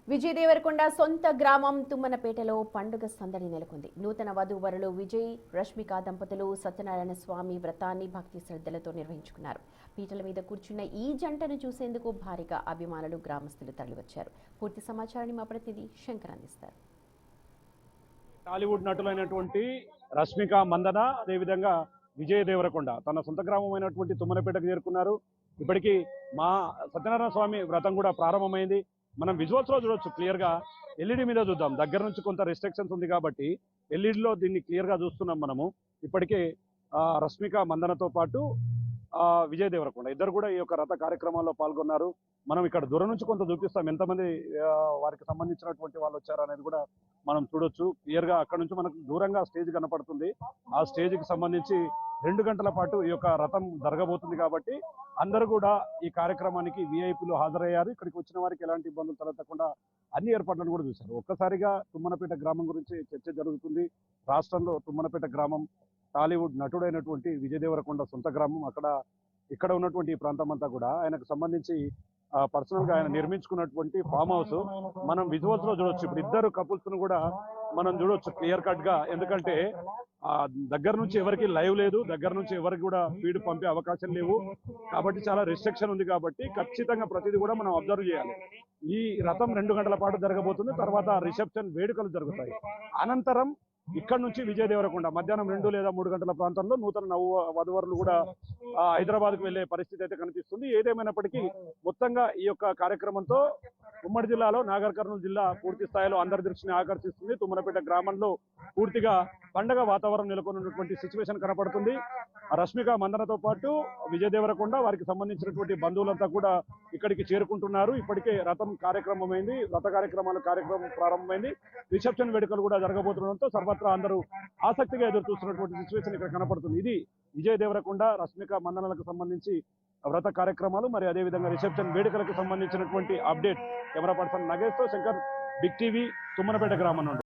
విజయ్ దేవరకొండ సొంత గ్రామం తుమ్మనపేటలో పండుగ సందడి నెలకొంది. నూతన వధూవరులు విజయ్, రష్మిక దంపతులు సత్యనారాయణ స్వామి వ్రతాన్ని భక్తి శ్రద్ధలతో నిర్వహించుకున్నారు. పీటల మీద కూర్చున్న ఈ జంటను చూసేందుకు భారీగా అభిమానులు, గ్రామస్తులు తరలివచ్చారు. పూర్తి సమాచారాన్ని మా ప్రతినిధి శంకర్ అందిస్తారు. టాలీవుడ్ నటులైనటువంటి రష్మిక మందన, అదేవిధంగా విజయ్ దేవరకొండ తన సొంత గ్రామమైనటువంటి తుమ్మనపేటకు చేరుకున్నారు. ఇప్పటికీ మా సత్యనారాయణ స్వామి వ్రతం కూడా ప్రారంభమైంది. మనం విజువల్స్ లో చూడొచ్చు క్లియర్ గా. ఎల్ఈడి మీద చూద్దాం. దగ్గర నుంచి కొంత రెస్ట్రిక్షన్స్ ఉంది కాబట్టి ఎల్ఈడిలో దీన్ని క్లియర్ గా చూస్తున్నాం మనము. ఇప్పటికే రష్మిక మందనతో పాటు విజయ్ దేవరకొండ ఇద్దరు కూడా ఈ యొక్క రథ కార్యక్రమాల్లో పాల్గొన్నారు. మనం ఇక్కడ దూరం నుంచి కొంత చూపిస్తాం ఎంతమంది వారికి సంబంధించినటువంటి వాళ్ళు వచ్చారు అనేది కూడా మనం చూడొచ్చు క్లియర్ గా. అక్కడ నుంచి మనకు దూరంగా స్టేజ్ కనపడుతుంది. ఆ స్టేజ్ కి సంబంధించి 2 గంటల పాటు ఈ యొక్క రథం జరగబోతుంది కాబట్టి అందరూ కూడా ఈ కార్యక్రమానికి విఐపీలు హాజరయ్యారు. ఇక్కడికి వచ్చిన వారికి ఎలాంటి ఇబ్బందులు తలెత్తకుండా అన్ని ఏర్పాట్లను కూడా చూశారు. ఒక్కసారిగా తుమ్మనపేట గ్రామం గురించి చర్చ జరుగుతుంది. రాష్ట్రంలో తుమ్మనపేట గ్రామం టాలీవుడ్ నటుడైనటువంటి విజయ్ దేవరకొండ సొంత గ్రామం. ఇక్కడ ఉన్నటువంటి ఈ ప్రాంతం అంతా కూడా ఆయనకు సంబంధించి పర్సనల్ గా ఆయన నిర్మించుకున్నటువంటి ఫామ్ హౌస్ మనం విజువల్స్ లో చూడొచ్చు. ఇప్పుడు ఇద్దరు కపుల్స్ ను కూడా మనం చూడొచ్చు క్లియర్ కట్ గా. ఎందుకంటే దగ్గర నుంచి ఎవరికి లైవ్ లేదు, దగ్గర నుంచి ఎవరికి కూడా ఫీడ్ పంపే అవకాశం లేవు కాబట్టి చాలా రిస్ట్రిక్షన్ ఉంది. కాబట్టి ఖచ్చితంగా ప్రతిదీ కూడా మనం అబ్జర్వ్ చేయాలి. ఈ రథం 2 గంటల పాటు జరగబోతుంది. తర్వాత రిసెప్షన్ వేడుకలు జరుగుతాయి. అనంతరం ఇక్కడ నుంచి విజయ్ దేవరకొండ మధ్యాహ్నం 2 లేదా 3 గంటల ప్రాంతంలో నూతన వధువరులు కూడా హైదరాబాద్ కు వెళ్లే పరిస్థితి అయితే కనిపిస్తుంది. ఏదేమైనప్పటికీ మొత్తంగా ఈ యొక్క కార్యక్రమంతో ఉమ్మడి జిల్లాలో నాగర్ కర్నూలు జిల్లా పూర్తి స్థాయిలో అందరి దృష్టిని ఆకర్షిస్తుంది. తుమ్మనపేట గ్రామంలో పూర్తిగా పండగ వాతావరణం నెలకొన్నటువంటి సిచ్యువేషన్ కనపడుతుంది. రష్మిక మందనతో పాటు విజయ్ దేవరకొండ వారికి సంబంధించినటువంటి బంధువులంతా కూడా ఇక్కడికి చేరుకుంటున్నారు. ఇప్పటికే రథం కార్యక్రమమైంది, రథ కార్యక్రమం ప్రారంభమైంది. రిసెప్షన్ వేడుకలు కూడా జరగబోతుండడంతో సర్వత్రా అందరూ ఆసక్తిగా ఎదురు చూస్తున్నటువంటి సిచ్యువేషన్ ఇక్కడ కనపడుతుంది. ఇది విజయ్ దేవరకొండ, రష్మిక మందనలకు సంబంధించి వ్రత కార్యక్రమాలు, మరి అదేవిధంగా రిసెప్షన్ వేడుకలకు సంబంధించినటువంటి అప్డేట్. కెమెరా పర్సన్ నగేష్ తో శంకర్, బిగ్ టీవీ, తుమ్మనపేట గ్రామం నుండి.